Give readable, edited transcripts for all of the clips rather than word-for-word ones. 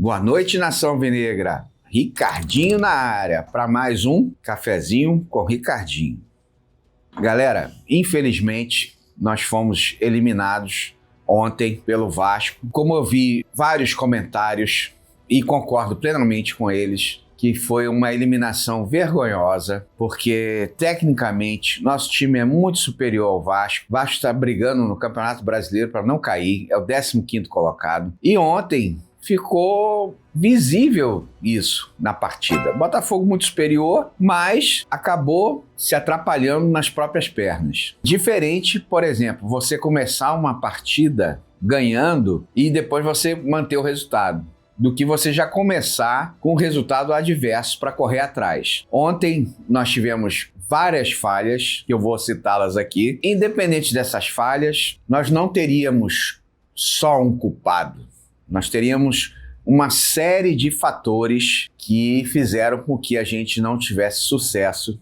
Boa noite, nação alvinegra. Ricardinho na área para mais um cafezinho com Ricardinho. Galera, infelizmente nós fomos eliminados ontem pelo Vasco. Como eu vi vários comentários e concordo plenamente com eles, que foi uma eliminação vergonhosa, porque tecnicamente nosso time é muito superior ao Vasco. O Vasco está brigando no Campeonato Brasileiro para não cair, é o 15º colocado. E ontem ficou visível isso na partida. Botafogo muito superior, mas acabou se atrapalhando nas próprias pernas. Diferente, por exemplo, você começar uma partida ganhando e depois você manter o resultado, do que você já começar com o resultado adverso para correr atrás. Ontem nós tivemos várias falhas, que eu vou citá-las aqui. Independente dessas falhas, nós não teríamos só um culpado. Nós teríamos uma série de fatores que fizeram com que a gente não tivesse sucesso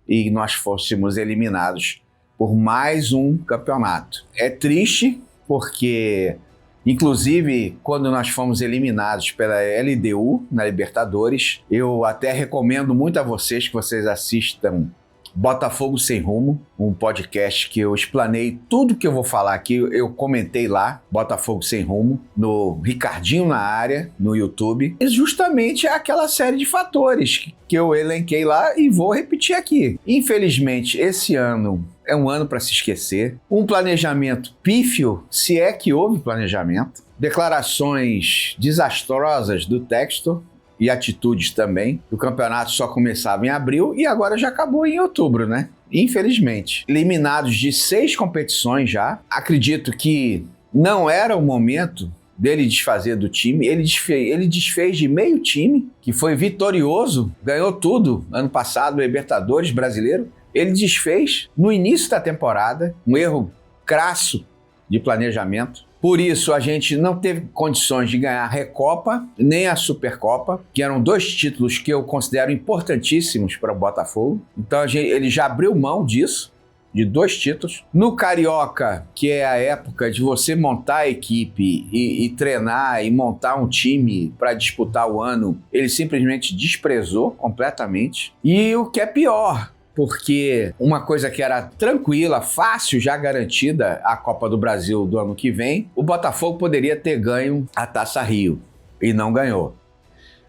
e nós fôssemos eliminados por mais um campeonato. É triste porque, inclusive, quando nós fomos eliminados pela LDU na Libertadores, eu até recomendo muito a vocês que vocês assistam Botafogo Sem Rumo, um podcast que eu explanei tudo que eu vou falar aqui, eu comentei lá, Botafogo Sem Rumo, no Ricardinho na área, no YouTube. E justamente aquela série de fatores que eu elenquei lá e vou repetir aqui. Infelizmente, esse ano é um ano para se esquecer. Um planejamento pífio, se é que houve planejamento. Declarações desastrosas do Textor e atitudes também. O campeonato só começava em abril e agora já acabou em outubro, né? Infelizmente. Eliminados de 6 competições já. Acredito que não era o momento dele desfazer do time. Ele desfez de meio time, que foi vitorioso, ganhou tudo ano passado, Libertadores, Brasileiro. Ele desfez no início da temporada, um erro crasso de planejamento. Por isso, a gente não teve condições de ganhar a Recopa, nem a Supercopa, que eram 2 títulos que eu considero importantíssimos para o Botafogo. Então, ele já abriu mão disso, de 2 títulos. No Carioca, que é a época de você montar a equipe e treinar e montar um time para disputar o ano, ele simplesmente desprezou completamente. E o que é pior, porque uma coisa que era tranquila, fácil, já garantida, a Copa do Brasil do ano que vem, o Botafogo poderia ter ganho a Taça Rio e não ganhou.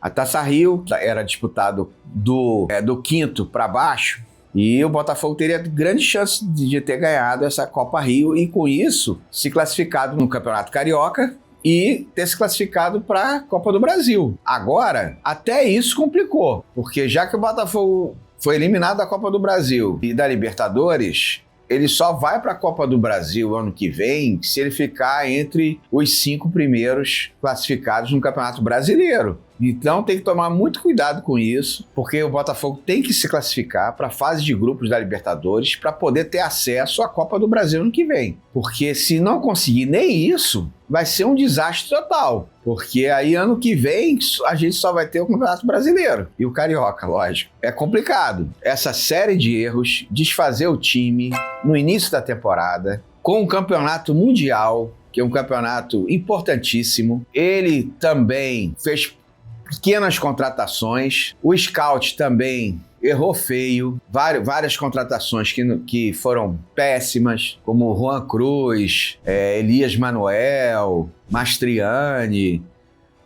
A Taça Rio era disputado do 5º para baixo e o Botafogo teria grande chance de ter ganhado essa Copa Rio e com isso se classificado no Campeonato Carioca e ter se classificado para a Copa do Brasil. Agora, até isso complicou, porque já que o Botafogo foi eliminado da Copa do Brasil e da Libertadores, ele só vai para a Copa do Brasil ano que vem se ele ficar entre os 5 primeiros classificados no Campeonato Brasileiro. Então tem que tomar muito cuidado com isso, porque o Botafogo tem que se classificar para a fase de grupos da Libertadores para poder ter acesso à Copa do Brasil ano que vem. Porque se não conseguir nem isso, vai ser um desastre total. Porque aí ano que vem a gente só vai ter o Campeonato Brasileiro e o Carioca, lógico. É complicado. Essa série de erros, desfazer o time no início da temporada, com um campeonato mundial, que é um campeonato importantíssimo. Ele também fez pequenas contratações. O scout também errou feio. Várias contratações que foram péssimas, como o Juan Cruz, Elias Manuel, Mastriani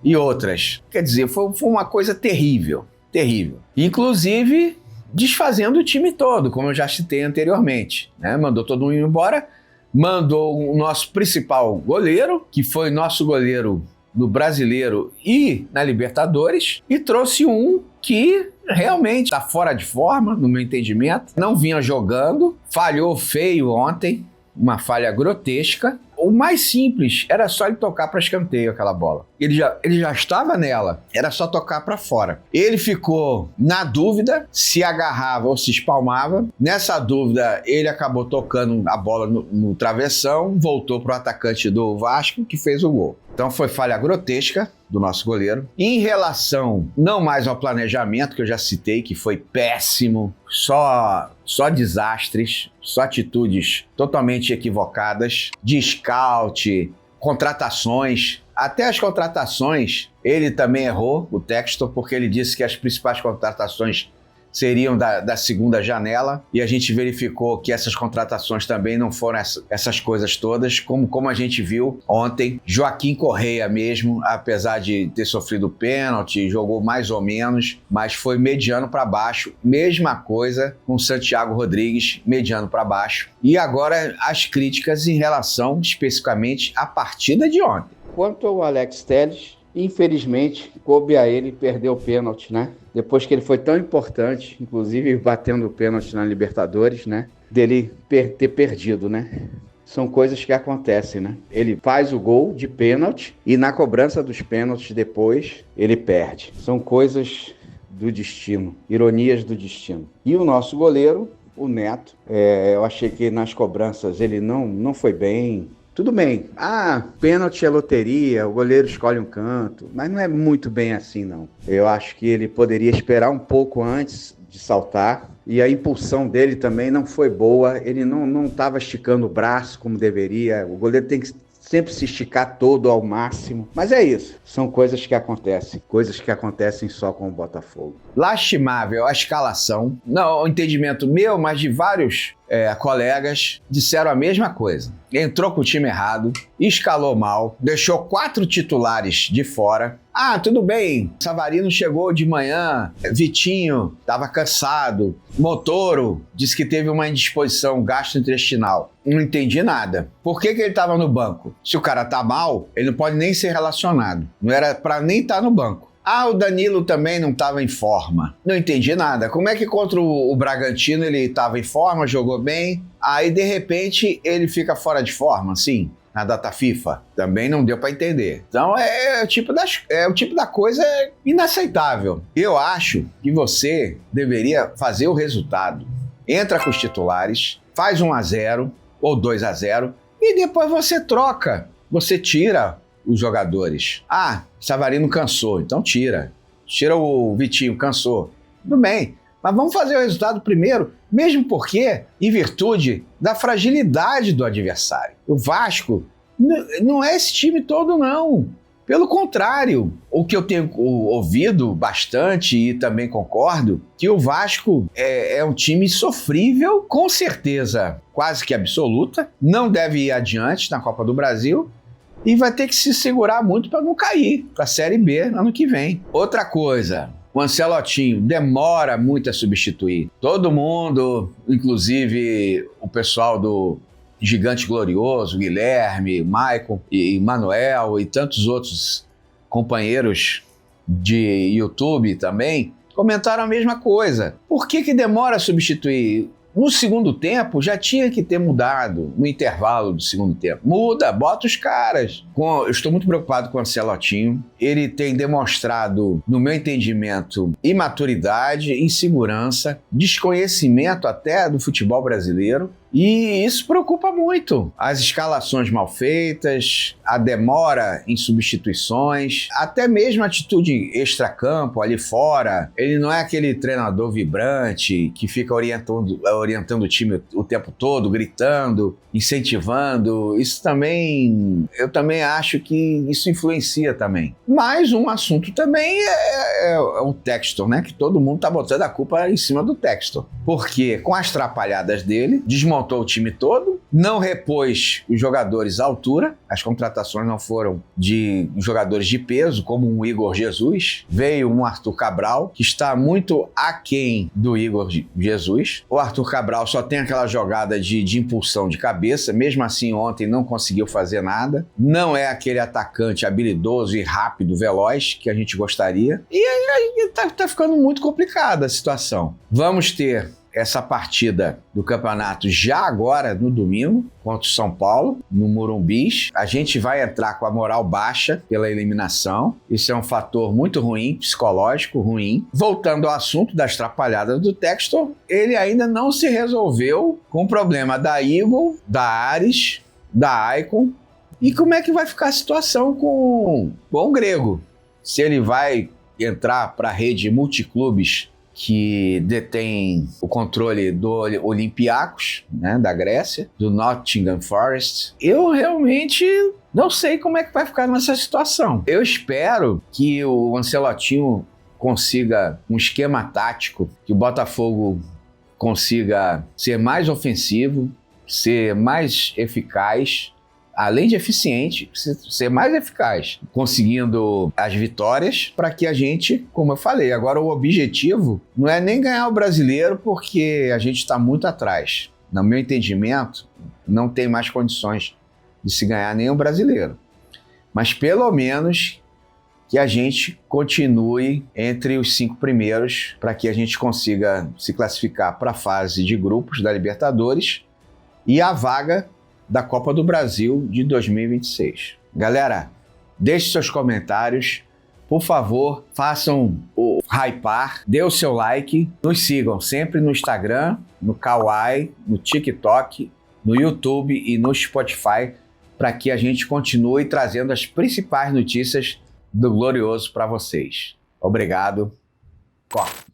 e outras. Quer dizer, foi uma coisa terrível, terrível. Inclusive, desfazendo o time todo, como eu já citei anteriormente, né? Mandou todo mundo embora, mandou o nosso principal goleiro, que foi nosso goleiro no Brasileiro e na Libertadores, e trouxe um que realmente está fora de forma, no meu entendimento, não vinha jogando, falhou feio ontem, uma falha grotesca. O mais simples era só ele tocar para escanteio aquela bola. Ele já estava nela, era só tocar para fora. Ele ficou na dúvida se agarrava ou se espalmava. Nessa dúvida, ele acabou tocando a bola no travessão, voltou para o atacante do Vasco, que fez o gol. Então foi falha grotesca do nosso goleiro. Em relação não mais ao planejamento, que eu já citei, que foi péssimo, só desastres, só atitudes totalmente equivocadas, de scout, contratações Até as contratações, ele também errou, o Textor, porque ele disse que as principais contratações seriam da segunda janela, e a gente verificou que essas contratações também não foram essas coisas todas, como a gente viu ontem. Joaquim Correia mesmo, apesar de ter sofrido pênalti, jogou mais ou menos, mas foi mediano para baixo. Mesma coisa com Santiago Rodrigues, mediano para baixo. E agora as críticas em relação especificamente à partida de ontem. Quanto ao Alex Telles, infelizmente, coube a ele perder o pênalti, né? Depois que ele foi tão importante, inclusive batendo o pênalti na Libertadores, né? Dele ter perdido, né? São coisas que acontecem, né? Ele faz o gol de pênalti e na cobrança dos pênaltis depois ele perde. São coisas do destino, ironias do destino. E o nosso goleiro, o Neto, eu achei que nas cobranças ele não foi bem. Tudo bem, pênalti é loteria, o goleiro escolhe um canto, mas não é muito bem assim, não. Eu acho que ele poderia esperar um pouco antes de saltar, e a impulsão dele também não foi boa, ele não estava esticando o braço como deveria, o goleiro tem que sempre se esticar todo ao máximo, mas é isso, são coisas que acontecem só com o Botafogo. Lastimável a escalação, não o entendimento meu, mas de vários colegas disseram a mesma coisa. Entrou com o time errado, escalou mal, deixou 4 titulares de fora. Tudo bem, Savarino chegou de manhã, Vitinho estava cansado, Montoro disse que teve uma indisposição gastrointestinal. Não entendi nada. Por que ele estava no banco? Se o cara tá mal, ele não pode nem ser relacionado. Não era para nem estar no banco. O Danilo também não estava em forma. Não entendi nada. Como é que contra o Bragantino ele estava em forma, jogou bem, aí de repente ele fica fora de forma, assim, na data FIFA? Também não deu para entender. Então é o tipo da coisa inaceitável. Eu acho que você deveria fazer o resultado. Entra com os titulares, faz 1-0 ou 2-0 e depois você troca. Você tira os jogadores. Savarino cansou, então tira. Tira o Vitinho, cansou. Tudo bem, mas vamos fazer o resultado primeiro, mesmo porque, em virtude da fragilidade do adversário. O Vasco não é esse time todo, não. Pelo contrário, o que eu tenho ouvido bastante e também concordo, que o Vasco é um time sofrível, com certeza quase que absoluta, não deve ir adiante na Copa do Brasil, e vai ter que se segurar muito para não cair para a Série B ano que vem. Outra coisa, o Ancelotinho demora muito a substituir. Todo mundo, inclusive o pessoal do Gigante Glorioso, Guilherme, Maicon e Manuel e tantos outros companheiros de YouTube também, comentaram a mesma coisa. Por que demora a substituir? No segundo tempo, já tinha que ter mudado no intervalo do segundo tempo. Muda, bota os caras. Eu estou muito preocupado com o Ancelotinho. Ele tem demonstrado, no meu entendimento, imaturidade, insegurança, desconhecimento até do futebol brasileiro. E isso preocupa muito. As escalações mal feitas, a demora em substituições, até mesmo a atitude extracampo, ali fora. Ele não é aquele treinador vibrante que fica orientando o time o tempo todo, gritando, incentivando. Isso também, eu também acho que isso influencia também. Mas um assunto também é o Textor, né? Que todo mundo tá botando a culpa em cima do Textor. Porque com as trapalhadas dele, desmontou o time todo, não repôs os jogadores à altura, as contratações não foram de jogadores de peso, como um Igor Jesus, veio um Arthur Cabral, que está muito aquém do Igor Jesus. O Arthur Cabral só tem aquela jogada de impulsão de cabeça, mesmo assim ontem não conseguiu fazer nada, não é aquele atacante habilidoso e rápido, veloz, que a gente gostaria, e aí tá ficando muito complicada a situação. Vamos ter essa partida do campeonato já agora no domingo contra o São Paulo, no Morumbis. A gente vai entrar com a moral baixa pela eliminação. Isso é um fator muito ruim, psicológico ruim. Voltando ao assunto das trapalhadas do Textor, ele ainda não se resolveu com o problema da Eagle, da Ares, da Icon. E como é que vai ficar a situação com o Grego? Se ele vai entrar para a rede multiclubes que detém o controle do Olympiacos, né, da Grécia, do Nottingham Forest. Eu realmente não sei como é que vai ficar nessa situação. Eu espero que o Ancelotinho consiga um esquema tático, que o Botafogo consiga ser mais ofensivo, ser mais eficaz, além de eficiente, ser mais eficaz, conseguindo as vitórias para que a gente, como eu falei, agora o objetivo não é nem ganhar o brasileiro, porque a gente está muito atrás. No meu entendimento, não tem mais condições de se ganhar nem o brasileiro. Mas pelo menos que a gente continue entre os 5 primeiros para que a gente consiga se classificar para a fase de grupos da Libertadores e a vaga da Copa do Brasil de 2026. Galera, deixe seus comentários. Por favor, façam o hypar, dê o seu like, nos sigam sempre no Instagram, no Kawaii, no TikTok, no YouTube e no Spotify para que a gente continue trazendo as principais notícias do Glorioso para vocês. Obrigado. Corta.